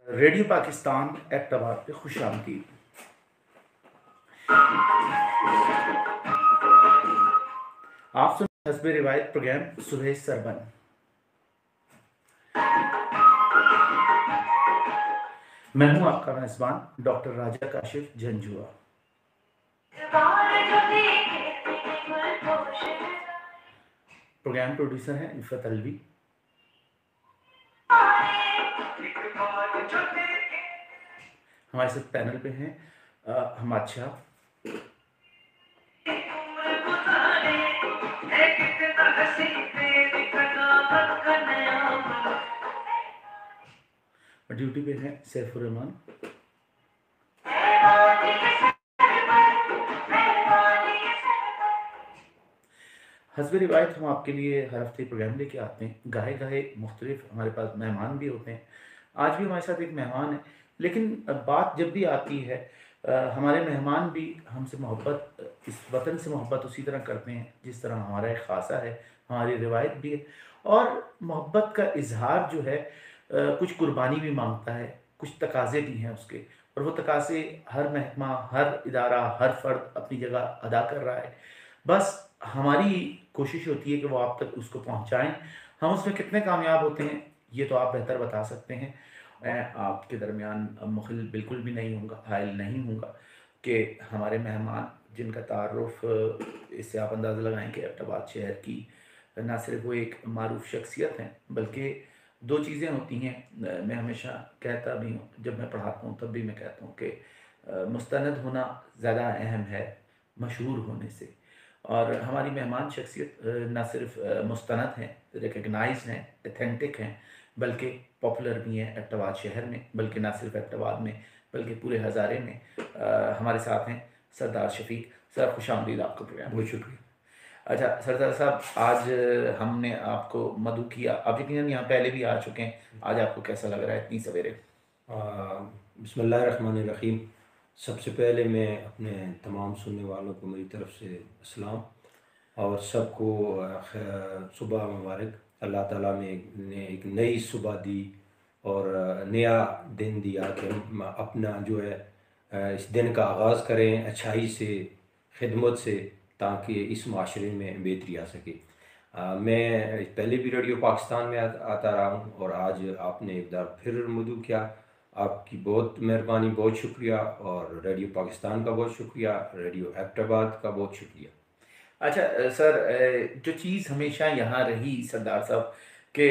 Radio Pakistan Abbottabad पे खुश आमदीद। आप सुन हस्बे रिवायत प्रोग्राम सुबह सरबन। मैं हूं आपका मेजबान डॉक्टर राजा काशिफ झंझुआ। प्रोग्राम प्रोड्यूसर हैं इफ़त अलवी। हमारे साथ पैनल पे हैं हमाद शाह, ड्यूटी पे हैं सैफुर रहमान। हस्बे रिवायत हम आपके लिए हर हफ्ते प्रोग्राम लेके आते हैं। गाहे गाहे मुख्तलिफ हमारे पास मेहमान भी होते हैं। आज भी हमारे साथ एक मेहमान है, लेकिन बात जब भी आती है हमारे मेहमान भी हमसे मोहब्बत, इस वतन से मोहब्बत उसी तरह करते हैं जिस तरह हमारा एक ख़ासा है, हमारी रिवायत भी है। और मोहब्बत का इजहार जो है कुछ कुर्बानी भी मांगता है, कुछ तकाज़े भी हैं उसके, और वो तकाज़े हर महकमा, हर इदारा, हर फ़र्द अपनी जगह अदा कर रहा है। बस हमारी कोशिश होती है कि वो आप तक उसको पहुँचाएँ। हम उसमें कितने कामयाब होते हैं ये तो आप बेहतर बता सकते हैं। मैं आपके दरमियान मुखिल बिल्कुल भी नहीं हूँगा, हायल नहीं हूँगा कि हमारे मेहमान जिनका तारुफ़ इससे आप अंदाज़ा लगाएँ कि एबटाबाद शहर की ना सिर्फ वो एक मारूफ शख्सियत हैं, बल्कि दो चीज़ें होती हैं। मैं हमेशा कहता भी हूँ, जब मैं पढ़ाता हूँ तब भी मैं कहता हूँ कि मुस्तनद होना ज़्यादा अहम है मशहूर होने से। और हमारी मेहमान शख्सियत ना सिर्फ मुस्तनद हैं, रिकग्नाइज्ड हैं, ऑथेंटिक हैं, बल्कि पॉपुलर भी हैं एबटाबाद शहर में, बल्कि ना सिर्फ एबटाबाद में बल्कि पूरे हज़ारे में। हमारे साथ हैं सरदार शफीक। सर खुशामदीद आपका प्रोग्राम। बहुत शुक्रिया। अच्छा सरदार साहब, आज हमने आपको मदऊ किया, आप यकीनन यहाँ पहले भी आ चुके हैं, आज आपको कैसा लग रहा है इतनी सवेरे? बिस्मिल्लाहिर्रहमानिर्रहीम। सबसे पहले मैं अपने तमाम सुनने वालों को मेरी तरफ से अस्सलाम, और सबको सुबह मुबारक। अल्लाह ताला ने एक नई सुबह दी और नया दिन दिया कि हम अपना जो है इस दिन का आगाज़ करें अच्छाई से, खिदमत से, ताकि इस माशरे में बेहतरी आ सके। मैं पहले भी रेडियो पाकिस्तान में आता रहा हूँ और आज आपने एक बार फिर मदऊ किया। आपकी बहुत मेहरबानी, बहुत शुक्रिया, और रेडियो पाकिस्तान का बहुत शुक्रिया, रेडियो एबटाबाद का बहुत शुक्रिया। अच्छा सर, जो चीज़ हमेशा यहाँ रही सरदार साहब कि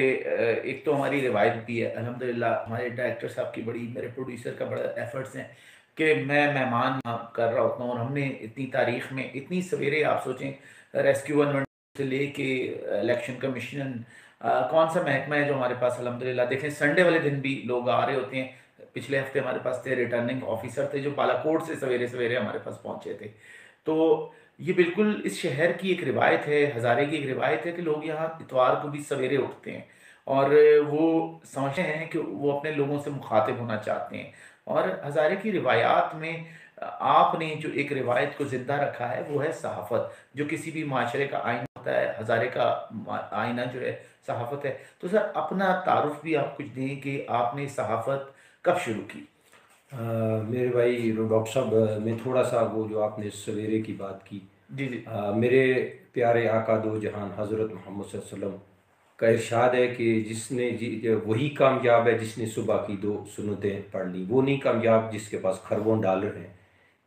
एक तो हमारी रिवायत भी है, अल्हम्दुलिल्लाह हमारे डायरेक्टर साहब की बड़ी, मेरे प्रोड्यूसर का बड़ा एफर्ट्स हैं कि मैं मेहमान कर रहा होता हूँ, और हमने इतनी तारीख में इतनी सवेरे, आप सोचें रेस्क्यू 112 से लेके इलेक्शन कमीशन, कौन सा महकमा है जो हमारे पास अल्हम्दुलिल्लाह, देखें संडे वाले दिन भी लोग आ रहे होते हैं। पिछले हफ्ते हमारे पास थे रिटर्निंग ऑफिसर थे जो बालाकोट से सवेरे सवेरे हमारे पास पहुँचे थे। तो ये बिल्कुल इस शहर की एक रिवायत है, हज़ारे की एक रिवायत है कि लोग यहाँ इतवार को भी सवेरे उठते हैं और वो समझते हैं कि वो अपने लोगों से मुखातिब होना चाहते हैं। और हज़ारे की रिवायात में आपने जो एक रिवायत को ज़िंदा रखा है वो है सहाफ़त, जो किसी भी माशरे का आईना होता है, हज़ारे का आईना जो है सहाफ़त है। तो सर अपना तारुफ़ भी आप कुछ दें कि आपने सहाफ़त कब शुरू की? मेरे भाई डॉक्टर साहब, मैं थोड़ा सा वो जो आपने सवेरे की बात की, जी जी। मेरे प्यारे आका दो जहान हज़रत मोहम्मद सल्लल्लाहु अलैहि वसल्लम का इरशाद है कि जिसने वही कामयाब है जिसने सुबह की दो सुन्नतें पढ़ ली, वो नहीं कामयाब जिसके पास खरबों डॉलर हैं।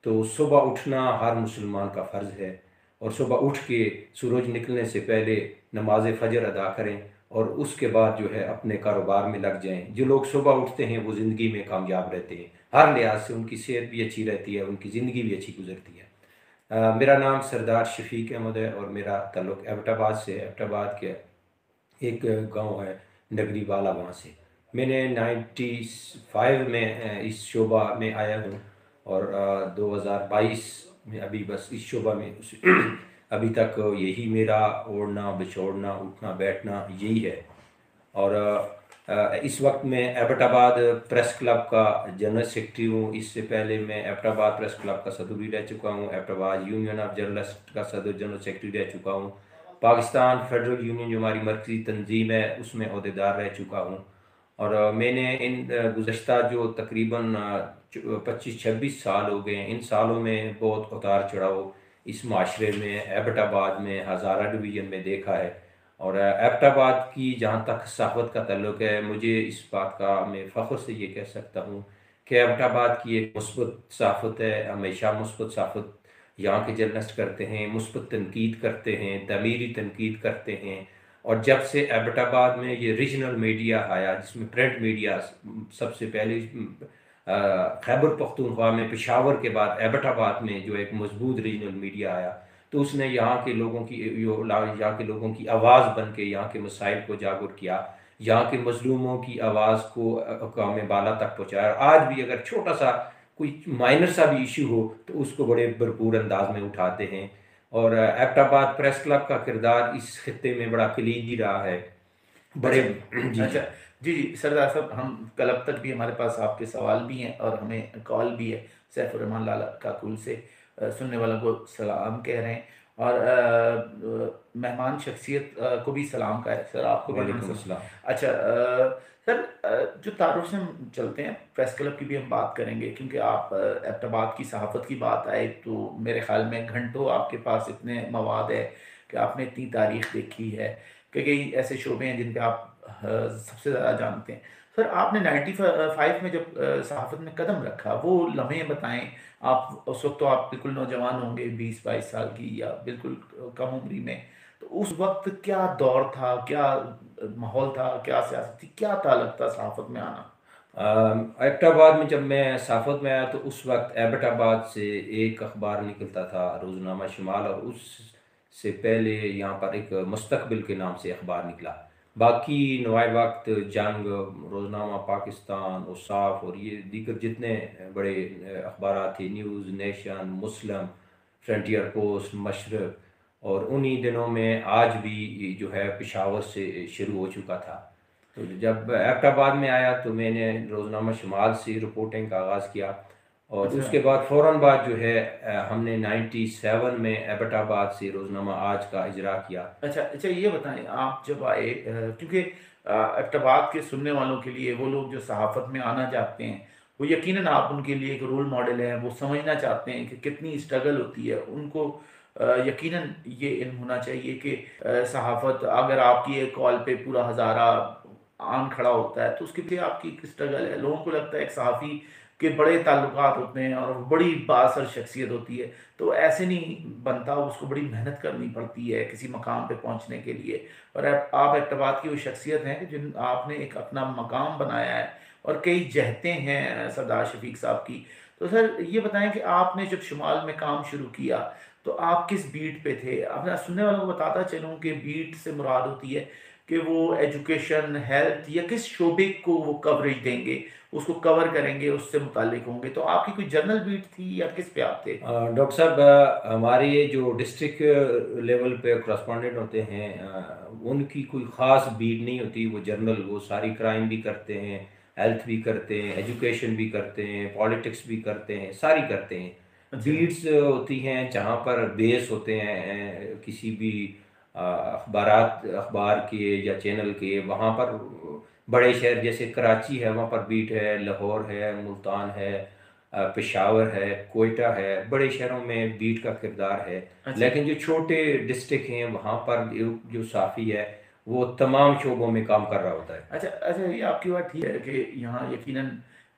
तो सुबह उठना हर मुसलमान का फ़र्ज़ है, और सुबह उठ के सूरज निकलने से पहले नमाज फ़जर अदा करें और उसके बाद जो है अपने कारोबार में लग जाएं। जो लोग सुबह उठते हैं वो ज़िंदगी में कामयाब रहते हैं, हर लिहाज से उनकी सेहत भी अच्छी रहती है, उनकी ज़िंदगी भी अच्छी गुजरती है। मेरा नाम सरदार शफीक अहमद है और मेरा ताल्लुक़ एबटाबाद से है। एबटाबाद के एक गांव है नगरी वाला, वहाँ से मैंने 95 में इस शोबा में आया हूँ, और 2022 में अभी बस इस शोबा में अभी तक यही मेरा ओढ़ना बिछोड़ना उठना बैठना यही है। और इस वक्त मैं एबटाबाद प्रेस क्लब का जनरल सेक्रेटरी हूँ। इससे पहले मैं एबटाबाद प्रेस क्लब का सदर भी रह चुका हूँ, एबटाबाद यूनियन ऑफ जर्नलिस्ट का सदर जनरल सेक्रेटरी रह चुका हूँ, पाकिस्तान फेडरल यूनियन जो हमारी मरकज़ी तंजीम है उसमें अहदेदार रह चुका हूँ, और मैंने इन गुज़श्ता जो तकरीबन 25-26 साल हो गए हैं, इन सालों में बहुत उतार चढ़ाव इस माशरे में, एबटाबाद में, हज़ारा डिवीज़न में देखा है। और एबटाबाद की जहाँ तक सहाफ़त का ताल्लुक है, मुझे इस बात का मैं फ़ख्र से ये कह सकता हूँ कि एबटाबाद की एक मुस्बत सहाफ़त है। हमेशा मुस्बत सहाफ़त यहाँ के जर्नलिस्ट करते हैं, मुस्बत तनकीद करते हैं, तमीरी तनकीद करते हैं। और जब से एबटाबाद में ये रीजनल मीडिया आया, जिसमें प्रिंट मीडिया सबसे पहले खैबर पख्तूनख्वा में पेशावर के बाद एबटाबाद में जो एक मजबूत रीजनल मीडिया आया, तो उसने यहाँ के लोगों की यहाँ के लोगों की आवाज़ बन के यहाँ के मसाइल को जागरूक किया, यहाँ के मजलूमों की आवाज़ को अक़वाम बाला तक पहुँचाया। आज भी अगर छोटा सा कोई माइनर सा भी इशू हो तो उसको बड़े भरपूर अंदाज में उठाते हैं। और एबटाबाद प्रेस क्लब का किरदार इस खित्ते में बड़ा कलीदी रहा है। बड़े अच्छा, जी, अच्छा। जी। जी, जी, सरदार साहब, हम कल अब तक भी हमारे पास आपके सवाल भी हैं और हमें कॉल भी है। सैफुर्रहमान लाला काकुल से सुनने वालों को सलाम कह रहे हैं और मेहमान शख्सियत को भी सलाम कहा है। सर, आपको भी उन्होंने वालेकुम सलाम। अस्सलाम। अच्छा, सर, जो तारुफ से हम चलते हैं, प्रेस क्लब की भी हम बात करेंगे क्योंकि आप एबटाबाद की सहाफ़त की बात आए तो मेरे ख़्याल में घंटों आपके पास इतने मवाद है कि आपने इतनी तारीख़ देखी है कि कई ऐसे शोबे हैं जिन पे आप सबसे ज़्यादा जानते हैं। सर, आपने 95 में जब सहाफ़त में कदम रखा, वो लम्हे बताएँ। आप उस वक़्त तो आप बिल्कुल नौजवान होंगे, 20-22 साल की या बिल्कुल कम उम्री में। तो उस वक़्त क्या दौर था, क्या माहौल था, क्या सियासत थी, क्या ताल्लुक था सहाफ़त में आना? एबटाबाद में जब मैं सहाफ़त में आया तो उस वक्त एबटाबाद से एक अखबार निकलता था, रोज़नामा शुमाल, और उससे पहले यहाँ पर एक मुस्तकबिल के नाम से अखबार निकला। बाकी नवाए वक्त जंग, रोज़नामा पाकिस्तान, औसाफ और ये दीगर जितने बड़े अखबार थे, न्यूज़ नेशन, मुस्लिम, फ्रंटियर पोस्ट, मशरक, और उन्हीं दिनों में आज भी जो है पेशावर से शुरू हो चुका था। तो जब एबटाबाद में आया तो मैंने रोज़नामा शुमाल से रिपोर्टिंग का आगाज़ किया, और अच्छा। उसके बाद फ़ौरन बाद जो है हमने 97 में एबटाबाद से रोज़नामा आज का इजरा किया। अच्छा, अच्छा, ये बताएँ, आप जब आए क्योंकि एबटाबाद के सुनने वालों के लिए वो लोग जो सहाफ़त में आना चाहते हैं, वो यकीनन आप उनके लिए एक रोल मॉडल हैं, वो समझना चाहते हैं कि कितनी स्ट्रगल होती है। उनको यकीनन ये इल्म होना चाहिए कि सहाफ़त अगर आपकी एक कॉल पे पूरा हज़ारा आन खड़ा होता है, तो उसके पीछे आपकी एक स्ट्रगल है। लोगों को लगता है एक सहाफ़ी के बड़े ताल्लुकात होते हैं और बड़ी बाअसर शख्सियत होती है। तो ऐसे नहीं बनता, उसको बड़ी मेहनत करनी पड़ती है किसी मकाम पे पहुँचने के लिए। और आप एबटाबाद की वो शख्सियत हैं कि जिन आपने एक अपना मकाम बनाया है और कई जहतें हैं सरदार शफ़ीक साहब की। तो सर, ये बताएँ कि आपने जब शुमाल में काम शुरू किया, तो आप किस बीट पे थे? अब मैं सुनने वालों को बताता चलूँ कि बीट से मुराद होती है कि वो एजुकेशन, हेल्थ या किस शोबे को वो कवरेज देंगे, उसको कवर करेंगे, उससे मुताल्लिक होंगे। तो आपकी कोई जनरल बीट थी या किस पे आप थे? डॉक्टर साहब, हमारे ये जो डिस्ट्रिक्ट लेवल पे करस्पॉन्डेंट होते हैं, उनकी कोई ख़ास बीट नहीं होती। वो जनरल, वो सारी क्राइम भी करते हैं, हेल्थ भी करते हैं, एजुकेशन भी करते हैं, पॉलिटिक्स भी करते हैं, सारी करते हैं। अच्छा। बीट्स होती हैं जहाँ पर बेस होते हैं किसी भी अखबार के या चैनल के, वहाँ पर बड़े शहर जैसे कराची है, वहाँ पर बीट है, लाहौर है, मुल्तान है, पेशावर है, कोयटा है, बड़े शहरों में बीट का किरदार है। अच्छा। लेकिन जो छोटे डिस्ट्रिक्ट हैं वहाँ पर जो साफ़ी है वो तमाम शोबों में काम कर रहा होता है। अच्छा, अच्छा, ये आपकी बात ठीक है कि यहाँ यकीनन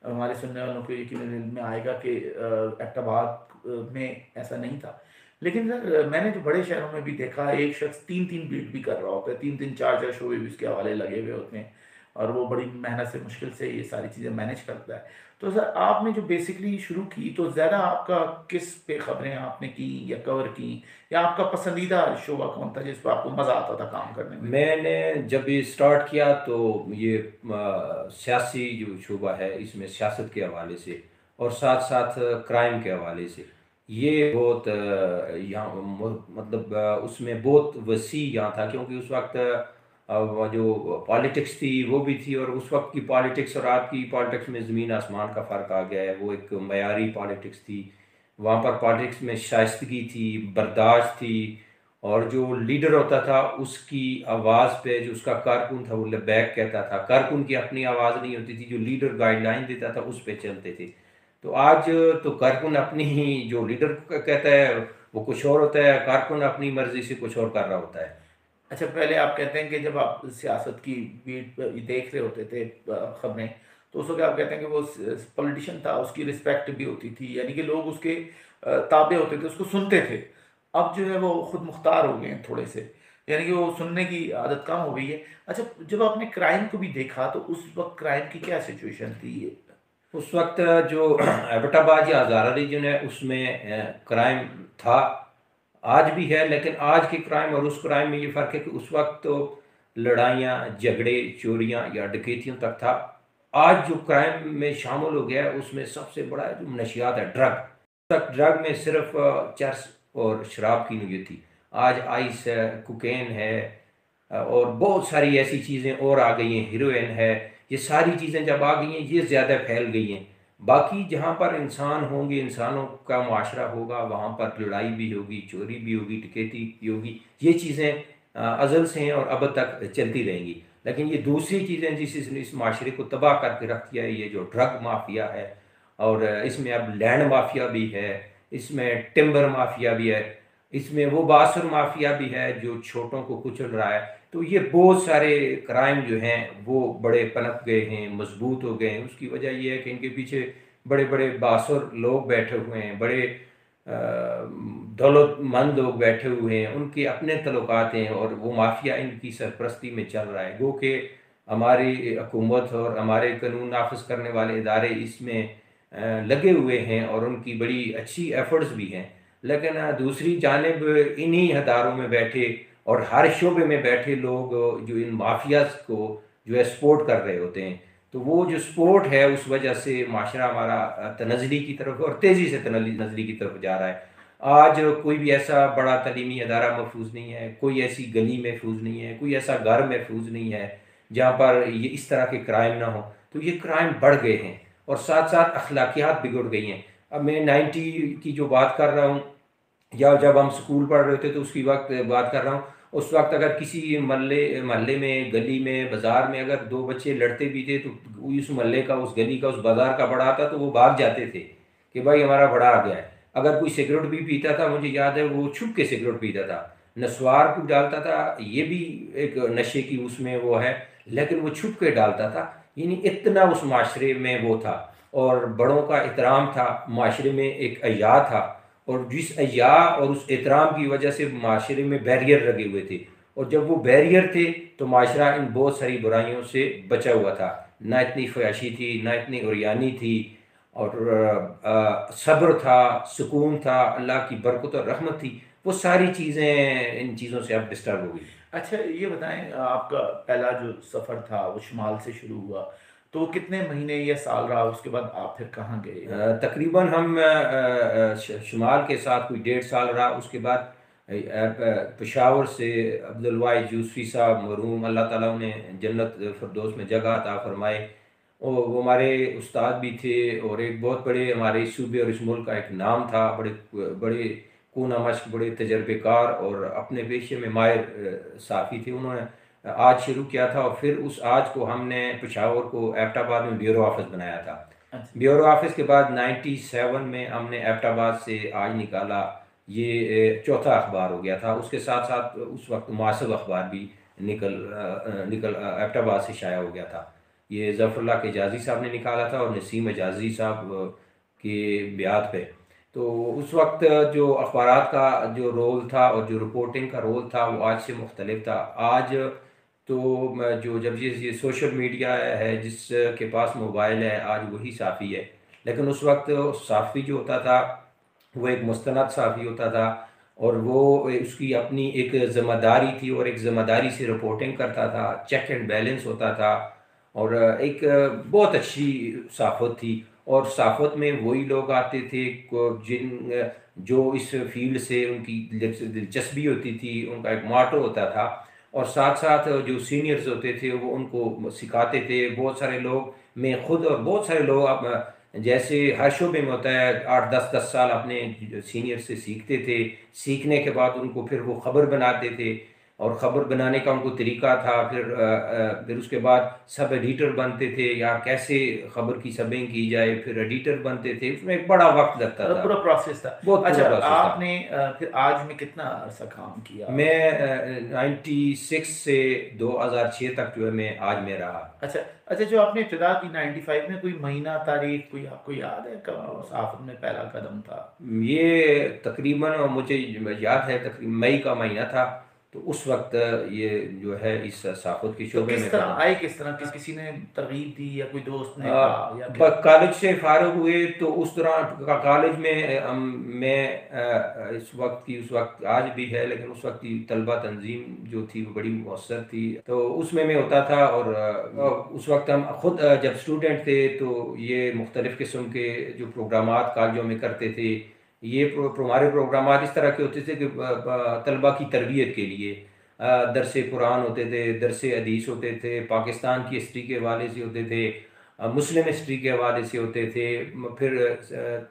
हमारे सुनने वालों को यकीनन इल्म में आएगा कि एबटाबाद में ऐसा नहीं था। लेकिन सर, मैंने जो बड़े शहरों में भी देखा, एक शख्स 3-3 बीट भी कर रहा होता है, 3-3 4-4 शोबे भी उसके हवाले लगे हुए होते हैं और वो बड़ी मेहनत से, मुश्किल से ये सारी चीज़ें मैनेज करता है। तो सर, आपने जो बेसिकली शुरू की, तो ज़्यादा आपका किस पे खबरें आपने की या कवर की, या आपका पसंदीदा शोबा कौन था जिस पे आपको मज़ा आता था काम करने में? मैंने जब ये स्टार्ट किया तो ये सियासी जो शोबा है इसमें सियासत के हवाले से और साथ साथ क्राइम के हवाले से ये बहुत यहाँ मतलब उसमें बहुत वसी यहाँ था, क्योंकि उस वक्त वो जो पॉलिटिक्स थी वो भी थी, और उस वक्त की पॉलिटिक्स और आज की पॉलिटिक्स में ज़मीन आसमान का फ़र्क आ गया है। वो एक मयारी पॉलिटिक्स थी, वहाँ पर पॉलिटिक्स में शाइस्तगी थी, बर्दाश्त थी, और जो लीडर होता था उसकी आवाज़ पे जो उसका कारकुन था वो लबैक कहता था। कारकुन की अपनी आवाज़ नहीं होती थी, जो लीडर गाइडलाइन देता था उस पे चलते थे। तो आज तो कारकुन अपनी ही जो लीडर कहता है वो कुछ और होता है, कारकुन अपनी मर्जी से कुछ और कर रहा होता है। अच्छा, पहले आप कहते हैं कि जब आप सियासत की बीट देख रहे होते थे, खबरें, तो उस वक्त आप कहते हैं कि वो पॉलिटिशियन था, उसकी रिस्पेक्ट भी होती थी, यानी कि लोग उसके ताबे होते थे, उसको सुनते थे। अब जो है वो खुद मुख्तार हो गए हैं थोड़े से, यानी कि वो सुनने की आदत कम हो गई है। अच्छा, जब आपने क्राइम को भी देखा तो उस वक्त क्राइम की क्या सिचुएशन थी? उस वक्त जो एबटाबाद या हज़ारा रीजन है उसमें क्राइम था, आज भी है, लेकिन आज के क्राइम और उस क्राइम में ये फ़र्क है कि उस वक्त तो लड़ाइयाँ, झगड़े, चोरियाँ या डकैतियों तक था। आज जो क्राइम में शामिल हो गया है उसमें सबसे बड़ा जो नशियात है, ड्रग। तक ड्रग में सिर्फ चरस और शराब की नीयत थी। आज आइस है, कोकेन है, और बहुत सारी ऐसी चीज़ें और आ गई हैं, हीरोइन है। ये सारी चीज़ें जब आ गई हैं ये ज़्यादा फैल गई हैं। बाकी जहाँ पर इंसान होंगे, इंसानों का मुआशरा होगा, वहाँ पर लड़ाई भी होगी, चोरी भी होगी, डकैती भी होगी। ये चीज़ें अज़ल से हैं और अब तक चलती रहेंगी। लेकिन ये दूसरी चीज़ें जिस इस माशरे को तबाह करके रख दिया है, ये जो ड्रग माफिया है, और इसमें अब लैंड माफिया भी है, इसमें टिम्बर माफिया भी है, इसमें वो बासुर माफिया भी है जो छोटों को कुचल रहा है। तो ये बहुत सारे क्राइम जो हैं वो बड़े पनप गए हैं, मजबूत हो गए हैं। उसकी वजह ये है कि इनके पीछे बड़े बड़े बासुर लोग बैठे हुए हैं, बड़े दौलतमंद लोग बैठे हुए हैं, उनके अपने तल्लुकात हैं और वो माफिया इनकी सरपरस्ती में चल रहा है। गो कि हमारी हुकूमत और हमारे कानून नाफिज करने वाले इदारे इसमें लगे हुए हैं और उनकी बड़ी अच्छी एफर्ट्स भी हैं। लेकिन दूसरी जानिब इन्हीं हदारों में बैठे और हर शोबे में बैठे लोग जो इन माफियाज को जो है सपोर्ट कर रहे होते हैं। तो वो जो सपोर्ट है उस वजह से माशरा हमारा तनज़ली की तरफ और तेज़ी से तनज़ली की तरफ जा रहा है। आज कोई भी ऐसा बड़ा तलीमी अदारा महफूज नहीं है, कोई ऐसी गली महफूज नहीं है, कोई ऐसा घर महफूज नहीं है जहाँ पर ये इस तरह के क्राइम ना हो। तो ये क्राइम बढ़ गए हैं और साथ साथ अखलाकियात बिगड़ गई हैं। अब मैं 90 की जो बात कर रहा हूँ, या जब हम स्कूल पढ़ रहे थे तो उसकी वक्त बात कर रहा हूँ। उस वक्त अगर किसी मोहल्ले में, गली में, बाज़ार में अगर दो बच्चे लड़ते भी थे तो उस मोहल्ले का, उस गली का, उस बाज़ार का बड़ा आता तो वो भाग जाते थे कि भाई हमारा बड़ा आ गया है। अगर कोई सिगरेट भी पीता था, मुझे याद है वो छुप के सिगरेट पीता था, नस्वार को डालता था, ये भी एक नशे की उसमें वो है, लेकिन वो छुप के डालता था। यानी इतना उस माशरे में वो था और बड़ों का एहतराम था, माशरे में एक अया था, और जिस अया और उस एहतराम की वजह से माशरे में बैरियर लगे हुए थे। और जब वो बैरियर थे तो माशरा इन बहुत सारी बुराइयों से बचा हुआ था। ना इतनी फयाशी थी, ना इतनी उरियानी थी, और सब्र था, सुकून था, अल्लाह की बरकत और रहमत थी। वो सारी चीज़ें इन चीज़ों से अब डिस्टर्ब हो गई। अच्छा, ये बताएं, आपका पहला जो सफ़र था वो शुमाल से शुरू हुआ, तो वो कितने महीने या साल रहा? उसके बाद आप फिर कहाँ गए? तकरीबन हम शुमाल के साथ कोई 1.5 साल रहा। उसके बाद पेशावर से अब्दुल वाहिद यूसुफी साहब मरहूम, अल्लाह ताला उन्हें जन्नत फिरदौस में जगह अता फरमाए, और वो हमारे उस्ताद भी थे और एक बहुत बड़े हमारे इस सूबे और इस मुल्क का एक नाम था। बड़े बड़े कूना मश्क, बड़े तजर्बेकार और अपने पेशे में माहिर साफ़ी थे। उन्होंने आज शुरू किया था और फिर उस आज को हमने पेशावर को एबटाबाद में ब्यूरो ऑफिस बनाया था। अच्छा। ब्यूरो ऑफिस के बाद 97 में हमने एबटाबाद से आज निकाला, ये चौथा अखबार हो गया था। उसके साथ साथ उस वक्त मुआसब अखबार भी निकल एबटाबाद से शाया हो गया था। ये ज़फ़रुल्लाह के एजाज़ी साहब ने निकाला था और नसीम एजाज़ी साहब के ब्यात पे। तो उस वक्त जो अखबारात का जो रोल था और जो रिपोर्टिंग का रोल था वो आज से मुख्तलिफ था। आज तो जो जब ये सोशल मीडिया है, जिसके पास मोबाइल है, आज वही साफ़ी है। लेकिन उस वक्त साफ़ी जो होता था वो एक मुस्तनद साफ़ी होता था और वो उसकी अपनी एक ज़िम्मेदारी थी और एक ज़िम्मेदारी से रिपोर्टिंग करता था, चेक एंड बैलेंस होता था, और एक बहुत अच्छी साफ़त थी। और साफ़त में वही लोग आते थे जो इस फील्ड से उनकी दिलचस्पी होती थी, उनका एक मोटो होता था, और साथ साथ जो सीनियर्स होते थे वो उनको सिखाते थे। बहुत सारे लोग, मैं खुद और बहुत सारे लोग अब जैसे हर शोबे में होता है, 8 10 10 साल अपने सीनियर से सीखते थे। सीखने के बाद उनको फिर वो खबर बनाते थे, और ख़बर बनाने का उनको तरीका था। फिर उसके बाद सब एडिटर बनते थे, या कैसे ख़बर की सबिंग की जाए, फिर एडिटर बनते थे। उसमें एक बड़ा वक्त लगता था, पूरा प्रोसेस था। बहुत पूरा अच्छा, प्रोसेस था। आपने फिर आज में कितना अरसा काम किया? मैं 96 से 2006 तक जो है मैं आज में रहा। अच्छा, अच्छा, जो आपने इब्तिदा की 95 में, कोई महीना, तारीख कोई आपको याद है कब वो सहाफ़त में पहला कदम था? ये तकरीबन मुझे याद है, तकरीबन मई का महीना था। तो उस वक्त ये जो है इस सहाफ़त के तो शोबे किस में तरह कदम। आए, किस तरह, किसी ने तरगीब दी या कोई दोस्त ने कहा या क्या? कॉलेज से फारुग हुए तो उस दौरान कॉलेज में मैं इस वक्त की, उस वक्त आज भी है, लेकिन उस वक्त की तलबा तंजीम जो थी वो बड़ी मौसर थी, तो उसमें मैं होता था। और उस वक्त हम खुद जब स्टूडेंट थे तो ये मुख्तलिफ़ किस्म के जो प्रोग्रामात कॉलेजों में करते थे, ये हमारे प्रोग्रामात इस तरह के होते थे कि तलबा की तरबियत के लिए दरस कुरान होते थे, दरस हदीस होते थे, पाकिस्तान की हिस्ट्री के हवाले से होते थे, मुस्लिम हिस्ट्री के हवाले से होते थे, फिर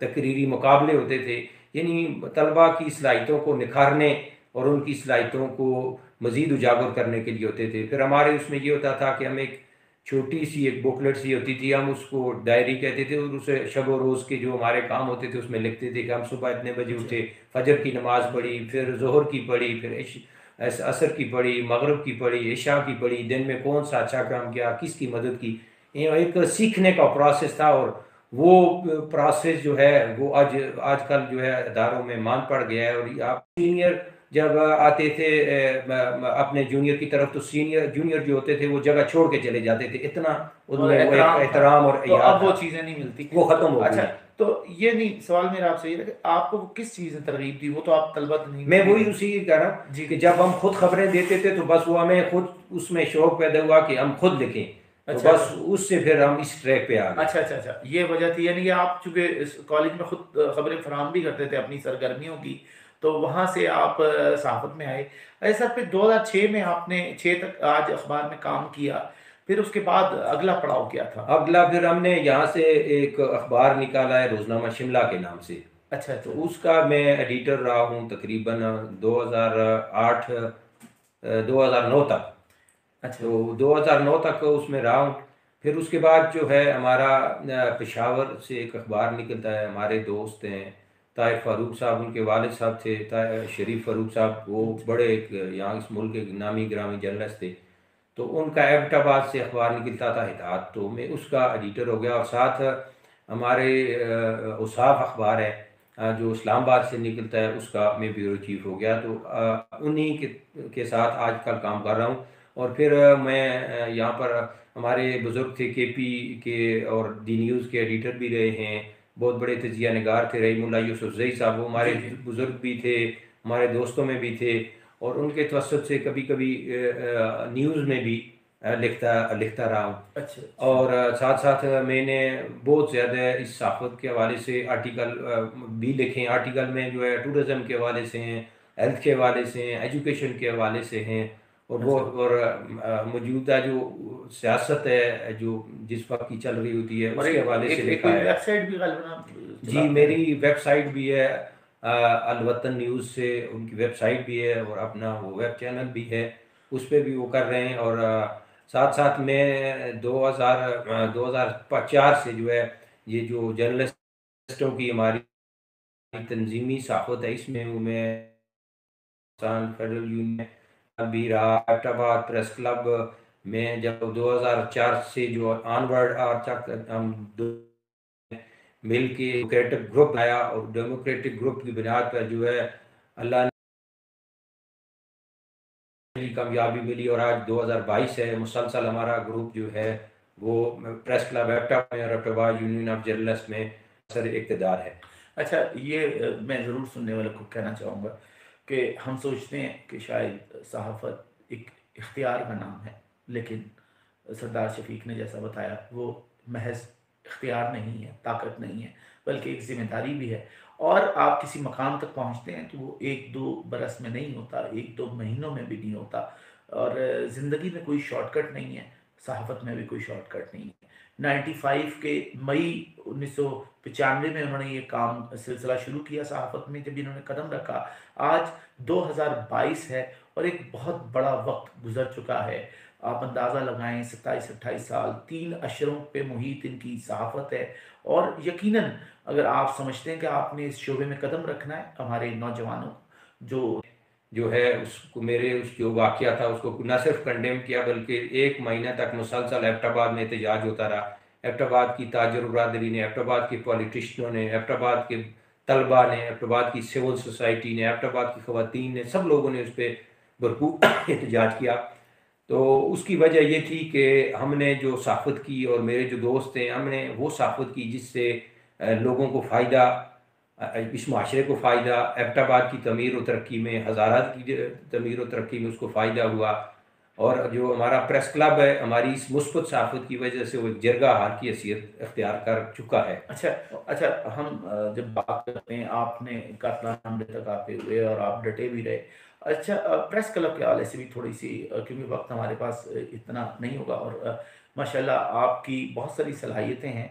तकरीरी मुकाबले होते थे। यानी तलबा की सलाहियतों को निखारने और उनकी सलाहियतों को मज़ीद उजागर करने के लिए होते थे। फिर हमारे उसमें ये होता था कि हम एक छोटी सी एक बुकलेट सी होती थी, हम उसको डायरी कहते थे, और उसे शब व रोज़ के जो हमारे काम होते थे उसमें लिखते थे कि हम सुबह इतने बजे अच्छा। उठे, फजर की नमाज़ पढ़ी, फिर ज़ोहर की पढ़ी, फिर असर की पढ़ी, मगरिब की पढ़ी, इशा की पढ़ी, दिन में कौन सा अच्छा काम किया, किसकी मदद की। ये एक सीखने का प्रोसेस था, और वो प्रोसेस जो है वो आजकल जो है इदारों में मान पड़ गया है। और आप सीनियर जब आते थे अपने जूनियर की तरफ, तो सीनियर जूनियर जो होते थे वो जगह छोड़ के चले जाते थे, इतना और उनमें वो एक एहतराम था, एहतराम और तो या अब वो था, चीज़ें नहीं मिलती। वो तो ख़त्म हो अच्छा, गई। तो ये नहीं, सवाल मेरा आपसे ये है कि आपको वो किस चीज़ ने तरगीब दी? वो तो आप तलबा नहीं मैं में वही थे। उसी कह रहा हूँ जी, कि जब हम खुद खबरें देते थे तो बस वो हमें खुद उसमें शौक पैदा हुआ कि हम खुद लिखें, तो अच्छा, बस अच्छा। उससे फिर हम इस ट्रैक पे आ गए। अच्छा, अच्छा, अच्छा, ये वजह थी, यानी कि आप चूँकि इस कॉलेज में खुद खबरें फराहम भी करते थे अपनी सरगर्मियों की, तो वहाँ से आप सहाफ़त में आए। अच्छा सर, फिर 2006 में आपने 6 तक आज अखबार में काम किया, फिर उसके बाद अगला पड़ाव क्या था? अगला फिर हमने यहाँ से एक अखबार निकाला है, रोजनामा शिमला के नाम से। अच्छा, तो अच्छा। उसका मैं एडिटर रहा हूँ तकरीबन 2008 2009 तक। अच्छा, तो 2009 तक उसमें रहा हूँ। फिर उसके बाद जो है हमारा पेशावर से एक अखबार निकलता है, हमारे दोस्त हैं ताहिर फारूक साहब, उनके वालिद साहब थे शरीफ फारूक साहब, वो अच्छा, बड़े एक यहाँ इस मुल्क के नामी गिरामी जर्नलिस्ट थे। तो उनका एबटाबाद से अखबार निकलता था हिदायत, तो मैं उसका एडिटर हो गया। और साथ हमारे उसाफ अखबार है जो इस्लामाबाद से निकलता है, उसका मैं ब्यूरो चीफ हो गया। तो उन्हीं के साथ आजकल काम कर रहा हूँ। और फिर मैं यहाँ पर हमारे बुज़ुर्ग थे केपी के और दी न्यूज़ के एडिटर भी रहे हैं, बहुत बड़े तजिया निगार थे रहीमुल्ला यूसुफ जई साहब, वो हमारे जी, जी। बुज़ुर्ग भी थे, हमारे दोस्तों में भी थे। और उनके तवसत से कभी कभी न्यूज़ में भी लिखता लिखता रहा हूँ। अच्छा, अच्छा। और साथ साथ मैंने बहुत ज़्यादा इस साफ़त के हवाले से आर्टिकल भी लिखे हैं। आर्टिकल में जो है टूरिज़म के हवाले से हैं, हेल्थ के हवाले से हैं, एजुकेशन के हवाले से हैं, और वो अच्छा, और मौजूदा जो सियासत है जो जिस वक्त की चल रही होती है और उसके एक हवाले से एक एक लिखा कोई है। वेबसाइट भी ग़ालिबन आप जी, चलाते हैं? मेरी वेबसाइट भी है, अलवतन न्यूज़ से उनकी वेबसाइट भी है, और अपना वो वेब चैनल भी है, उस पे भी वो कर रहे हैं। और साथ साथ मैं 2004 से जो है ये जो जर्नलिस्टों की हमारी तंजीमी साखत है, इसमें हूँ मैं। पाकिस्तान फेडरल यूनियन भी रहा, हैदराबाद प्रेस क्लब में जब 2004 से जो ऑनवर्ड आज तक हम मिल के डेमोक्रेटिक ग्रुप आया, और डेमोक्रेटिक ग्रुप की बुनियाद पर जो है अल्लाह ने कामयाबी मिली, और आज 2022 है, मुसलसल हमारा ग्रुप जो है वो प्रेस क्लब एप्टा में और हैदराबाद यूनियन ऑफ जर्नलिस्ट में सर इक़्तिदार है। अच्छा, ये मैं ज़रूर सुनने वालों को कहना चाहूँगा कि हम सोचते हैं कि शायद सहाफ़त एक इख्तियार का नाम है, लेकिन सरदार शफ़ीक ने जैसा बताया, वो महज़ इख्तियार नहीं है, ताकत नहीं है, बल्कि एक ज़िम्मेदारी भी है। और आप किसी मकाम तक पहुँचते हैं तो वो 1-2 बरस में नहीं होता, 1-2 महीनों में भी नहीं होता। और ज़िंदगी में कोई शॉर्टकट नहीं है, सहाफ़त में भी कोई शॉर्टकट नहीं है। 95 के मई 1995 में उन्होंने ये काम सिलसिला शुरू किया सहाफ़त में जब इन्होंने कदम रखा। आज 2022 है और एक बहुत बड़ा वक़्त गुज़र चुका है। आप अंदाज़ा लगाएँ 27-28 साल, 3 अशरों पे मुहित इनकी सहाफ़त है और यकीनन अगर आप समझते हैं कि आपने इस शोबे में कदम रखना है, हमारे नौजवानों जो जो है उसको मेरे उस जो वाक़या था उसको न सिर्फ कंडेम किया बल्कि 1 महीने तक मुसलसल एबटाबाद में एहतजाज होता रहा। एबटाबाद की ताजर बरादरी ने, एबटाबाद के पॉलिटिशियनों ने, एबटाबाद के तलबा ने, एबटाबाद की सिविल सोसाइटी ने, एबटाबाद की ख़वातीन ने, सब लोगों ने उस पे भरपूर एहतजाज किया। तो उसकी वजह ये थी कि हमने जो साफ़त की और मेरे जो दोस्त हैं हमने वो साफ़त की जिससे लोगों को फ़ायदा, इस माशरे को फ़ायदा, एबटाबाद की तमीर और तरक्की में, हज़ारात की तमीर और तरक्की में उसको फ़ायदा हुआ। और जो हमारा प्रेस क्लब है हमारी इस मुस्बत साफ़त की वजह से वो एक जरगा हार की हैसियत इख्तियार कर चुका है। अच्छा, अच्छा हम जब बात करते हैं आपने कातलाना हमले तक आते हुए और आप डटे भी रहे। अच्छा प्रेस क्लब के हवाले से भी थोड़ी-सी क्योंकि वक़्त हमारे पास इतना नहीं होगा और माशाल्लाह आपकी बहुत सारी सलाहियतें हैं।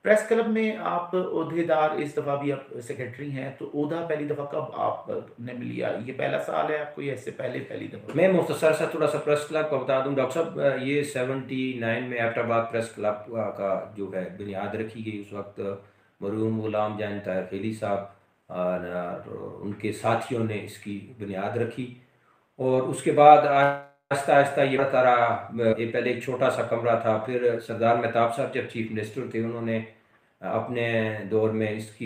प्रेस क्लब में आप ओहदेदार इस दफ़ा भी आप सेक्रेटरी हैं, तो ओहदा पहली दफ़ा कब आपने लिया? ये पहला साल है आपको या इससे पहले पहली दफ़ा? मैं मुख्तसर सा थोड़ा सा प्रेस क्लब का बता दूं डॉक्टर साहब, ये 79 में एबटाबाद प्रेस क्लब का जो है बुनियाद रखी गई। उस वक्त मरहूम गुलाम जान ताहिर खेली साहब और उनके साथियों ने इसकी बुनियाद रखी और उसके बाद आहिस्ता आहिस्ता ये बढ़ता रहा। ये पहले एक छोटा सा कमरा था, फिर सरदार मेहताब साहब जब चीफ मिनिस्टर थे उन्होंने अपने दौर में इसको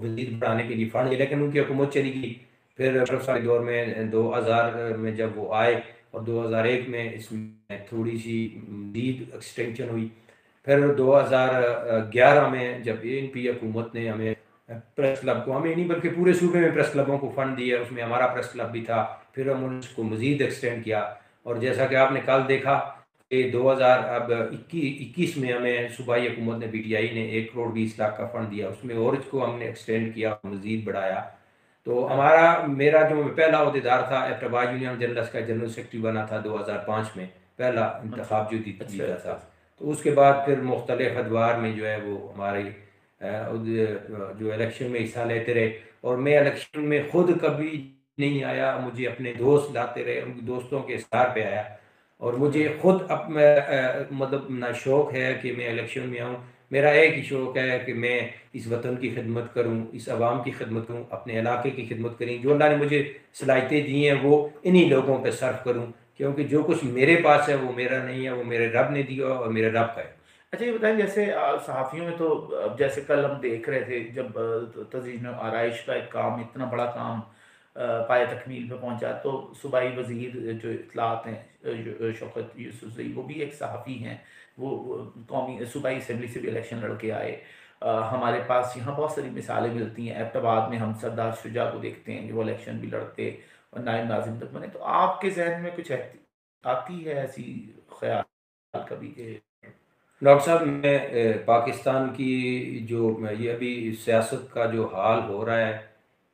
मज़ीद बढ़ाने के लिए फंड दिया, लेकिन उनकी हुकूमत चली गई। फिर अशरफ साहब के दौर में 2000 में जब वो आए और 2001 में इसमें थोड़ी सी मज़ीद एक्सटेंशन हुई। फिर 2011 में जब ANP हुकूमत ने हमें प्रेस क्लब को, हमें नहीं बल्कि पूरे सूबे में प्रेस क्लबों को फ़ंड दिया, उसमें हमारा प्रेस क्लब भी था। फिर हमने उसको मज़ीद एक्सटेंड किया और जैसा कि आपने कल देखा कि 2021 में हमें सूबाई हुकूमत ने PTI ने 1 करोड़ 20 लाख का फ़ंड दिया, उसमें और इसको हमने एक्सटेंड किया, मज़ीद बढ़ाया। तो मेरा जो पहला ओहदेदार था एबटाबाद यूनियन जर्नलिस्ट का जनरल सेक्रेटरी बना था 2005 में, पहला इंतखाब जो जीता था। तो उसके बाद फिर मुख्तलिफ अदवार में जो है वो हमारे जो इलेक्शन में हिस्सा लेते रहे और मैं इलेक्शन में खुद कभी नहीं आया, मुझे अपने दोस्त लाते रहे, उनके दोस्तों के इस्तार पे आया और मुझे खुद मतलब ना शौक़ है कि मैं इलेक्शन में आऊँ। मेरा एक ही शौक़ है कि मैं इस वतन की खिदमत करूँ, इस आवाम की खिदमत करूँ, अपने इलाके की खिदमत करूँ। जो अल्लाह ने मुझे सलाहियतें दी हैं वो इन्हीं लोगों पे सर्व करूँ, क्योंकि जो कुछ मेरे पास है वो मेरा नहीं है, वो मेरे रब ने दिया और मेरे रब का है। अच्छा ये बताएँ जैसे सहाफ़ियों में तो जैसे कल हम देख रहे थे जब तज़ीन आराइश का एक काम इतना बड़ा काम पाए तकमील पे पहुँचा तो सूबाई वज़ीर जो इत्तलाआत हैं शौकत यूसुफ़ज़ई वो भी एक सहाफ़ी हैं। वो कौमी सूबाई असम्बली से भी इलेक्शन लड़ के आए। हमारे पास यहाँ बहुत सारी मिसालें मिलती हैं। एबटाबाद में हम सरदार शुजा को देखते हैं कि वो इलेक्शन भी लड़ते और नायब नाज़िम तक बने। तो आपके ज़हन में कुछ आती है ऐसी ख़्याल कभी के डॉक्टर साहब, मैं पाकिस्तान की जो ये अभी सियासत का जो हाल हो रहा है,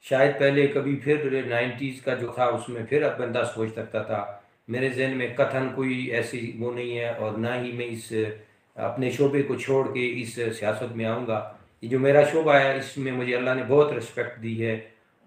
शायद पहले कभी फिर 90s का जो था उसमें फिर अब बंदा सोच सकता था। मेरे ज़हन में कतन कोई ऐसी वो नहीं है और ना ही मैं इस अपने शोबे को छोड़ के इस सियासत में आऊँगा। ये जो मेरा शोबा है इसमें मुझे अल्लाह ने बहुत रिस्पेक्ट दी है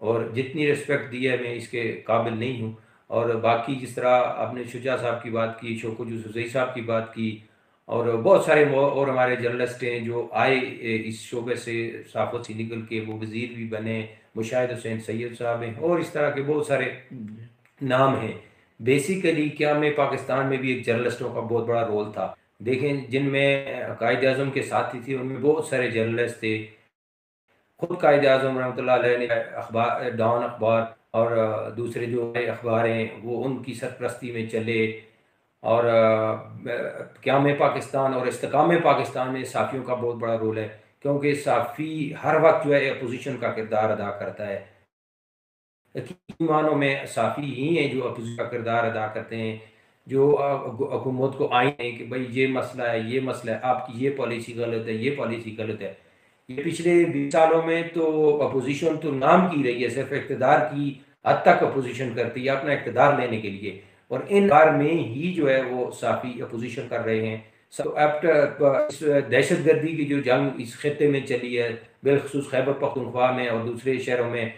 और जितनी रिस्पेक्ट दी है मैं इसके काबिल नहीं हूँ। और बाकी जिस तरह आपने शुजा साहब की बात की, शौकत यूसुफ़ज़ई साहब की बात की और बहुत सारे और हमारे जर्नलिस्ट हैं जो आए इस शोबे से साफ़त से निकल के वो वज़ीर भी बने, मुशाहिद हुसैन सैयद साहब हैं और इस तरह के बहुत सारे नाम हैं। बेसिकली क्या में पाकिस्तान में भी एक जर्नलिस्टों का बहुत बड़ा रोल था। देखें जिनमें कायद-ए-आज़म के साथी थे उनमें बहुत सारे जर्नलिस्ट थे। खुद कायद-ए-आज़म रहमतुल्लाह अलैह ने अखबार डॉन अखबार और दूसरे जो अखबार हैं वो उनकी सरपरस्ती में चले और क़याम पाकिस्तान और इस्तिकाम पाकिस्तान में साफ़ियों का बहुत बड़ा रोल है, क्योंकि साफ़ी हर वक्त जो है अपोजिशन का किरदार अदा करता है। हकीकी मानों में साफ़ी ही हैं जो अपोजिशन का किरदार अदा करते हैं, जो हुकूमत को आइन है कि भाई ये मसला है, ये मसला है, आपकी ये पॉलिसी गलत है, ये पॉलिसी गलत है। ये पिछले 20 सालों में तो अपोजिशन तो नाम की रही है, सिर्फ इक़्तिदार की हद तक अपोजिशन करती है अपना इक़्तिदार लेने के लिए और इन बार में ही जो है वो साफ़ी अपोजिशन कर रहे हैं। तो अब इस दहशत गर्दी की जो जंग इस खत्े में चली है, बिलखसूस खैबर पख्तूनख्वा में और दूसरे शहरों में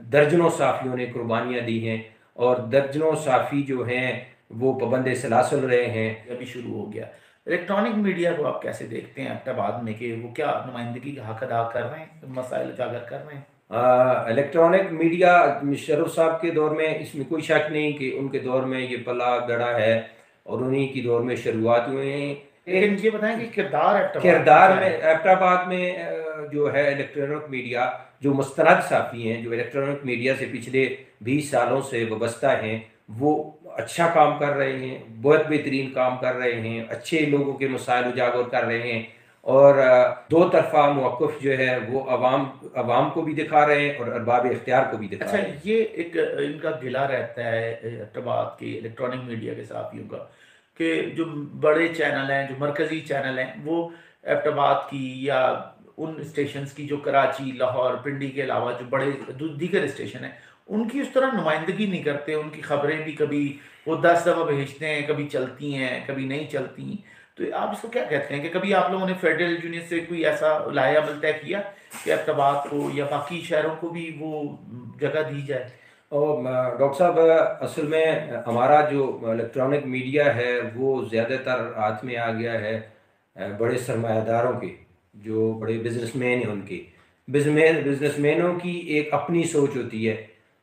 दर्जनों साफ़ियों ने कुर्बानियाँ दी हैं और दर्जनों साफ़ी जो हैं वो पाबंद सलासल रहे हैं। अभी शुरू हो गया। इलेक्ट्रॉनिक मीडिया को आप कैसे देखते हैं एबटाबाद में, कि वो क्या नुमाइंदगी का हक अदा कर रहे हैं, मसाइल उजागर कर रहे हैं? इलेक्ट्रॉनिक मीडिया मुशर्रफ साहब के दौर में इसमें कोई शक नहीं कि उनके दौर में ये पला गड़ा है और उन्हीं की दौर में शुरुआत हुए हैं। लेकिन ये बताएं कि किरदार किरदार एबटाबाद में एबटाबाद में जो है इलेक्ट्रॉनिक मीडिया, जो मुस्तनद साफ़ी हैं जो इलेक्ट्रॉनिक मीडिया से पिछले 20 सालों से वाबस्ता हैं, वो अच्छा काम कर रहे हैं, बहुत बेहतरीन काम कर रहे हैं, अच्छे लोगों के मसाइल उजागर कर रहे हैं और दो तरफा मौक़िफ़ जो है वो अवाम को भी दिखा रहे हैं और अरबाब इख्तियार को भी दिखा अच्छा, रहे हैं। ये एक इनका गिला रहता है एबटाबाद के इलेक्ट्रॉनिक मीडिया के साथियों का, कि जो बड़े चैनल हैं, जो मरकज़ी चैनल हैं, वो एबटाबाद की या उन स्टेशंस की जो कराची, लाहौर, पिंडी के अलावा जो बड़े दीगर स्टेशन हैं, उनकी उस तरह नुमाइंदगी नहीं करते। उनकी खबरें भी कभी वो 10 दफ़ा भेजते हैं, कभी चलती हैं, कभी नहीं चलती। तो आप इसको क्या कहते हैं, कि कभी आप लोगों ने फेडरल यूनियन से कोई ऐसा लाहेअमल तय किया कि एबटाबाद को या बाकी शहरों को भी वो जगह दी जाए? और डॉक्टर साहब, असल में हमारा जो इलेक्ट्रॉनिक मीडिया है वो ज़्यादातर हाथ में आ गया है बड़े सरमायादारों के, जो बड़े बिजनेसमैन हैं उनके। बिजनेसमैनों की एक अपनी सोच होती है,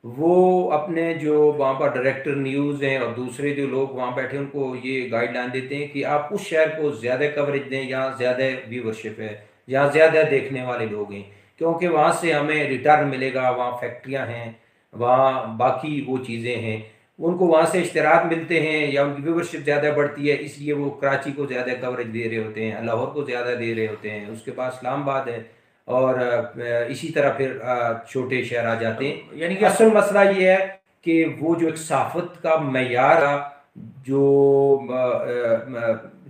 वो अपने जो वहाँ पर डायरेक्टर न्यूज़ हैं और दूसरे जो लोग वहाँ बैठे उनको ये गाइडलाइन देते हैं कि आप उस शहर को ज़्यादा कवरेज दें, यहाँ ज़्यादा व्यूवरशिप है, यहाँ ज़्यादा देखने वाले लोग हैं, क्योंकि वहाँ से हमें रिटर्न मिलेगा, वहाँ फैक्ट्रियाँ हैं, वहाँ बाकी वो चीज़ें हैं, उनको वहाँ से इश्तराक मिलते हैं या उनकी व्यूवरशिप ज़्यादा बढ़ती है, इसलिए वो कराची को ज़्यादा कवरेज दे रहे होते हैं, लाहौर को ज़्यादा दे रहे होते हैं, उसके बाद इस्लामाबाद है और इसी तरह फिर छोटे शहर आ जाते हैं। यानी कि असल मसला ये है कि वो जो एक सहाफ़त का मयार था,